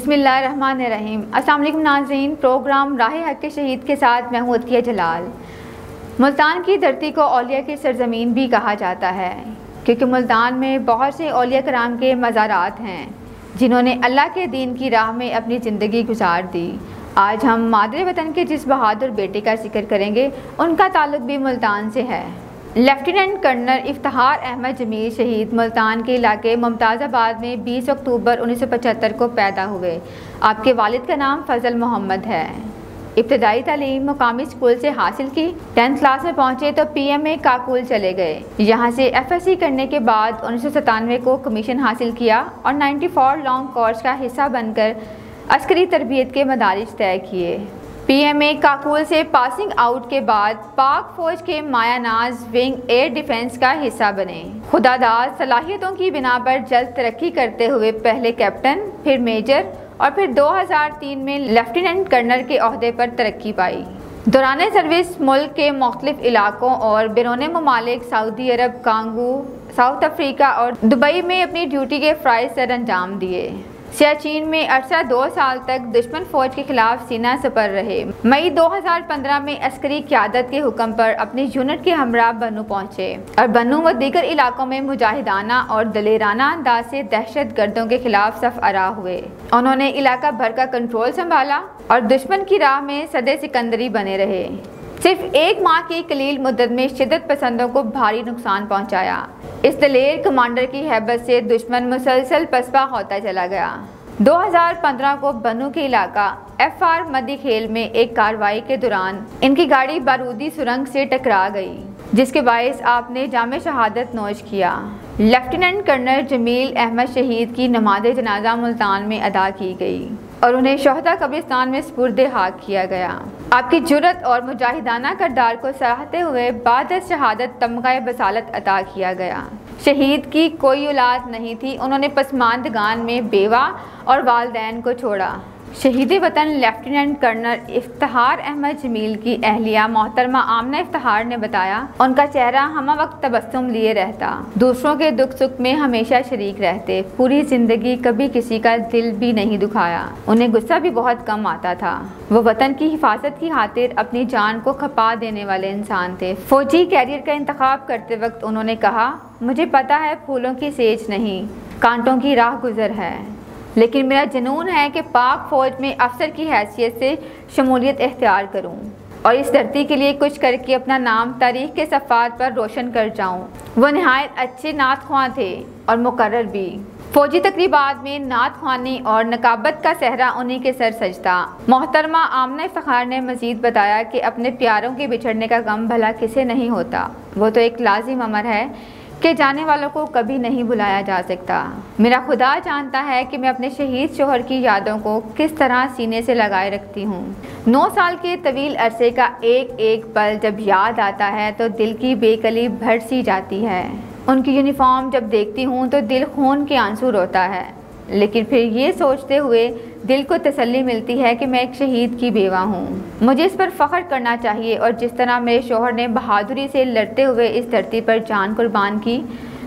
बिस्मिल्लाहिर्रहमानिर्रहीम। अस्सलाम वालेकुम नाज़रीन, प्रोग्राम राह हक के शहीद के साथ मैं हूँ अतिया जलाल। मुल्तान की धरती को औलिया की सरजमीन भी कहा जाता है क्योंकि मुल्तान में बहुत से औलिया कराम के मज़ारात हैं जिन्होंने अल्लाह के दीन की राह में अपनी ज़िंदगी गुजार दी। आज हम मादरे वतन के जिस बहादुर बेटे का जिक्र करेंगे उनका ताल्लुक़ भी मुल्तान से है। लेफ्टिनेंट कर्नल इफ्तिखार अहमद जमील शहीद मुल्तान के इलाके मुमताज़ाबाद में 20 अक्टूबर 1975 को पैदा हुए। आपके वालिद का नाम फजल मोहम्मद है। इब्तदाई तालीम मुकामी स्कूल से हासिल की। 10th क्लास में पहुंचे तो PMA काकुल चले गए। यहाँ से FSC करने के बाद 1997 को कमीशन हासिल किया और 94 लॉन्ग कोर्स का हिस्सा बनकर अस्करी तरबियत के मदारिज तय किए। PMA काकुल से पासिंग आउट के बाद पाक फौज के मायानाज विंग एयर डिफेंस का हिस्सा बने। खुदादाद सलाहियतों की बिना पर जल्द तरक्की करते हुए पहले कैप्टन, फिर मेजर और फिर 2003 में लेफ्टिनेंट कर्नल के ओहदे पर तरक्की पाई। दौरान सर्विस मुल्क के मुख्तलिफ इलाकों और बैरून ममालिक सऊदी अरब, कांगो, साउथ अफ्रीका और दुबई में अपनी ड्यूटी के फ़राइज़ सर अंजाम दिए। सियाचिन में अरसा 2 साल तक दुश्मन फौज के खिलाफ सीना सपर रहे। मई 2015 में अस्करी क़यादत के हुक्म पर अपनी यूनिट के हमरा बन्नू पहुंचे और बन्नू व दीगर इलाकों में मुजाहिदाना और दलेराना अंदाज से दहशत गर्दों के खिलाफ सफ आरा हुए। उन्होंने इलाका भर का कंट्रोल संभाला और दुश्मन की राह में सदे सिकंदरी बने रहे। सिर्फ 1 माह की कलील मुद्दत में शिद्दत पसंदों को भारी नुकसान पहुंचाया। इस दलेर कमांडर की हैबत से दुश्मन मुसलसल पसपा होता चला गया। 2015 को बन्नू के इलाका FR मदी खेल में एक कार्रवाई के दौरान इनकी गाड़ी बारूदी सुरंग से टकरा गई जिसके बायस आपने जामे शहादत नोश किया। लेफ्टिनेंट कर्नल जमील अहमद शहीद की नमाज जनाजा मुल्तान में अदा की गई और उन्हें शोहदा कब्रिस्तान में सुपुर्द हाक किया गया। आपकी जुर्रत और मुजाहिदाना किरदार को सराहते हुए बाद शहादत तमगा बसालत अता किया गया। शहीद की कोई औलाद नहीं थी। उन्होंने पसमानदगान में बेवा और वालदैन को छोड़ा। शहीद वतन लेफ्टिनेंट कर्नल इफ्तिखार अहमद जमील की अहलिया मोहतरमा आमना इफ्तिखार ने बताया, उनका चेहरा हमा वक्त तबस्सुम लिए रहता, दूसरों के दुख सुख में हमेशा शरीक रहते, पूरी ज़िंदगी कभी किसी का दिल भी नहीं दुखाया। उन्हें गुस्सा भी बहुत कम आता था। वो वतन की हिफाजत की खातिर अपनी जान को खपा देने वाले इंसान थे। फौजी कैरियर का इंतखाब करते वक्त उन्होंने कहा, मुझे पता है फूलों की सेज नहीं, कांटों की राह गुजर है, लेकिन मेरा जुनून है कि पाक फ़ौज में अफसर की हैसियत से शमूलियत इख्तियार करूं और इस धरती के लिए कुछ करके अपना नाम तारीख़ के सफ़ात पर रोशन कर जाऊं। वो नहायत अच्छे नात ख्वां थे और मुकर्रर भी। फ़ौजी तकरीबात में नात ख्वानी और नकाबत का सहरा उन्हीं के सर सजता। मोहतरमा आमना इफ्तिखार ने मज़ीद बताया कि अपने प्यारों के बिछड़ने का गम भला किसे नहीं होता, वो तो एक लाजिम अमर है कि जाने वालों को कभी नहीं बुलाया जा सकता। मेरा खुदा जानता है कि मैं अपने शहीद शोहर की यादों को किस तरह सीने से लगाए रखती हूँ। 9 साल के तवील अरसे का एक एक पल जब याद आता है तो दिल की बेकली भर सी जाती है। उनकी यूनिफॉर्म जब देखती हूँ तो दिल खून के आंसू रोता है, लेकिन फिर ये सोचते हुए दिल को तसल्ली मिलती है कि मैं एक शहीद की बेवा हूँ। मुझे इस पर फ़ख्र करना चाहिए और जिस तरह मेरे शोहर ने बहादुरी से लड़ते हुए इस धरती पर जान कुर्बान की,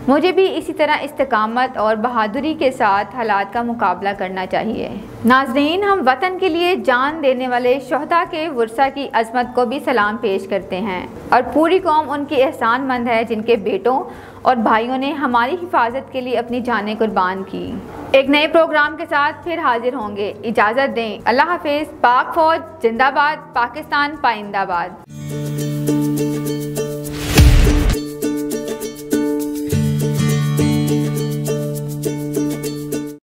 मुझे भी इसी तरह इस्तिकामत और बहादुरी के साथ हालात का मुकाबला करना चाहिए। नाज़रीन, हम वतन के लिए जान देने वाले शोहदा के वर्सा की अज़मत को भी सलाम पेश करते हैं और पूरी कौम उनकी एहसानमंद है जिनके बेटों और भाइयों ने हमारी हिफाजत के लिए अपनी जानें कुर्बान की। एक नए प्रोग्राम के साथ फिर हाजिर होंगे। इजाज़त दें। अल्लाह हाफिज़। पाक फ़ौज जिंदाबाद, पाकिस्तान पाइंदाबाद।